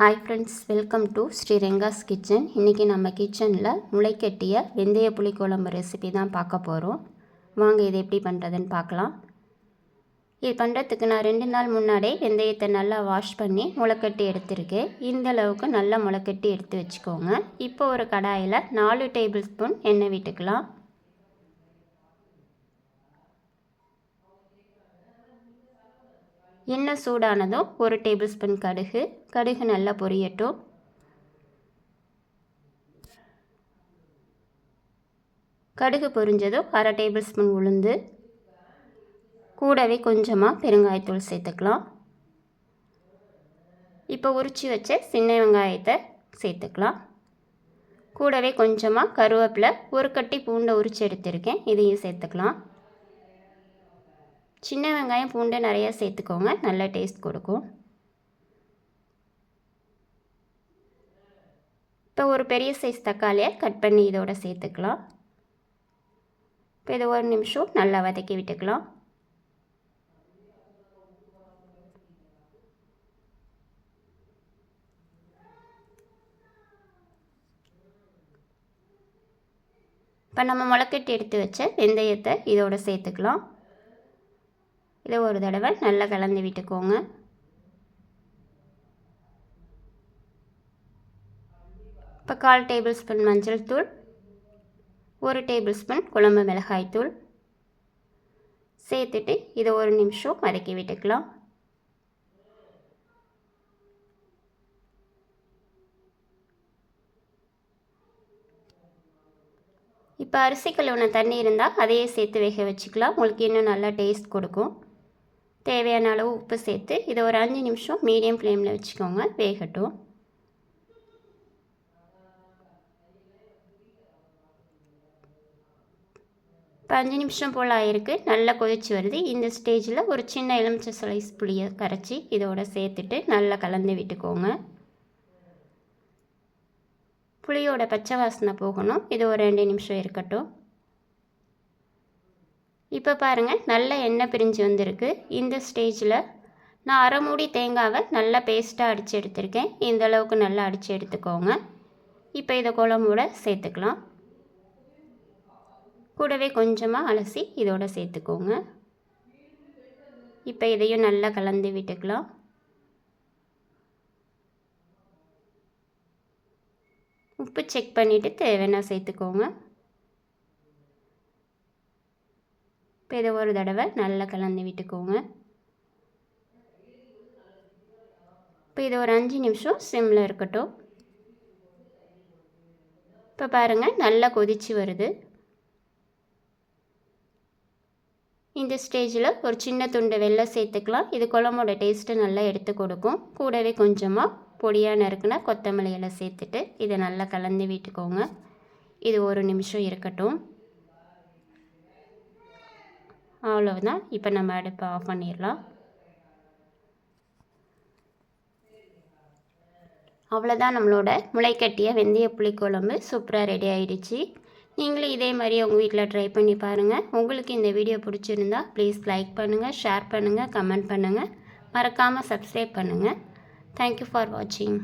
Hi friends, welcome to Sriranga's kitchen. இன்றைக்கி நம்ம கிச்சனில் முளைக்கட்டிய வெந்தய புளிக்குழம்பு ரெசிபி தான் பார்க்க போகிறோம். வாங்க இது எப்படி பண்ணுறதுன்னு பார்க்கலாம். இது பண்ணுறதுக்கு நான் 2 நாள் முன்னாடியே வெந்தயத்தை நல்லா வாஷ் பண்ணி முளைக்கட்டி எடுத்திருக்கேன். இந்த அளவுக்கு நல்லா முளைக்கட்டி எடுத்து வச்சுக்கோங்க. இப்போ ஒரு கடாயில் 4 டேபிள் ஸ்பூன் எண்ணெய் விட்டுக்கலாம். எண்ணெய் சூடானதும் 1 டேபிள் ஸ்பூன் கடுகு நல்லா பொரியட்டும். கடுகு பொரிஞ்சதும் 1/2 டேபிள் ஸ்பூன் உளுந்து, கூடவே கொஞ்சமாக பெருங்காயத்தூள் சேர்த்துக்கலாம். இப்போ உரித்து வச்ச சின்ன வெங்காயத்தை சேர்த்துக்கலாம். கூடவே கொஞ்சமாக கருவேப்பிலை, ஒரு கட்டி பூண்டை உரித்து எடுத்திருக்கேன், இதையும் சேர்த்துக்கலாம். சின்ன வெங்காயம் பூண்டை நிறையா சேர்த்துக்கோங்க, நல்ல டேஸ்ட் கொடுக்கும். இப்போ ஒரு பெரிய சைஸ் தக்காளியை கட் பண்ணி இதோட சேர்த்துக்கலாம். இப்போ இதை 1 நிமிஷம் நல்லா வதக்கி விட்டுக்கலாம். இப்போ நம்ம முளைக்கட்டி எடுத்து வச்ச வெந்தயத்தை இதோட சேர்த்துக்கலாம். இதை ஒரு தடவை நல்லா கலந்து விட்டுக்கோங்க. இப்போ 1/4 டேபிள் ஸ்பூன் மஞ்சள் தூள், 1 டேபிள் ஸ்பூன் குழம்பு மிளகாய் தூள் சேர்த்துட்டு இதை 1 நிமிஷம் வதக்கி விட்டுக்கலாம். இப்போ அரிசி கழுவின தண்ணி இருந்தால் அதையே சேர்த்து வேக வச்சுக்கலாம். உங்களுக்கு இன்னும் நல்லா டேஸ்ட் கொடுக்கும். தேவையான அளவு உப்பு சேர்த்து இதை ஒரு 5 நிமிஷம் மீடியம் ஃப்ளேமில் வச்சுக்கோங்க, வேகட்டும். இப்போ 5 நிமிஷம் போல் ஆகிருக்கு, நல்லா கொதிச்சு வருது. இந்த ஸ்டேஜில் ஒரு சின்ன எலுமிச்சை ஸ்லைஸ் புளியை கரைச்சி இதோட சேர்த்துட்டு நல்லா கலந்து விட்டுக்கோங்க. புளியோட பச்சை வாசனை போகணும். இது ஒரு 2 நிமிஷம் இருக்கட்டும். இப்போ பாருங்கள், நல்ல எண்ணெய் பிரிஞ்சு வந்திருக்கு. இந்த ஸ்டேஜில் நான் 1/2 மூடி தேங்காவை நல்லா பேஸ்ட்டாக அடித்து எடுத்திருக்கேன். இந்த அளவுக்கு நல்லா அடித்து எடுத்துக்கோங்க. இப்போ இதை குழம்போட சேர்த்துக்கலாம். கூடவே கொஞ்சமாக அலசி இதோட சேர்த்துக்கோங்க. இப்போ இதையும் நல்லா கலந்து விட்டுக்கலாம். உப்பு செக் பண்ணிவிட்டு தேவைன்னா சேர்த்துக்கோங்க. இப்போ இதை ஒரு தடவை நல்லா கலந்து விட்டுக்கோங்க. இப்போ இதை ஒரு 5 நிமிஷம் சிம்மில் இருக்கட்டும். இப்போ பாருங்கள், நல்லா கொதிச்சு வருது. இந்த ஸ்டேஜில் ஒரு சின்ன துண்டு வெல்லம் சேர்த்துக்கலாம். இது குழம்போட டேஸ்ட்டு நல்லா எடுத்து கொடுக்கும். கூடவே கொஞ்சமாக பொடியாக நறுக்குனா கொத்தமல்லி இலை சேர்த்துட்டு இதை நல்லா கலந்து விட்டுக்கோங்க. இது 1 நிமிஷம் இருக்கட்டும். அவ்வளோதான். இப்போ நம்ம அடுப்பை ஆஃப் பண்ணிடலாம். அவ்வளோதான், நம்மளோட முளைக்கட்டிய வெந்தய புளிக்குழம்பு சூப்பராக ரெடி ஆகிடுச்சு. நீங்களும் இதே மாதிரி உங்கள் வீட்டில் ட்ரை பண்ணி பாருங்கள். உங்களுக்கு இந்த வீடியோ பிடிச்சிருந்தா ப்ளீஸ் லைக் பண்ணுங்கள், ஷேர் பண்ணுங்கள், கமெண்ட் பண்ணுங்கள். மறக்காமல் சப்ஸ்கிரைப் பண்ணுங்கள். தேங்க்யூ ஃபார் வாட்சிங்.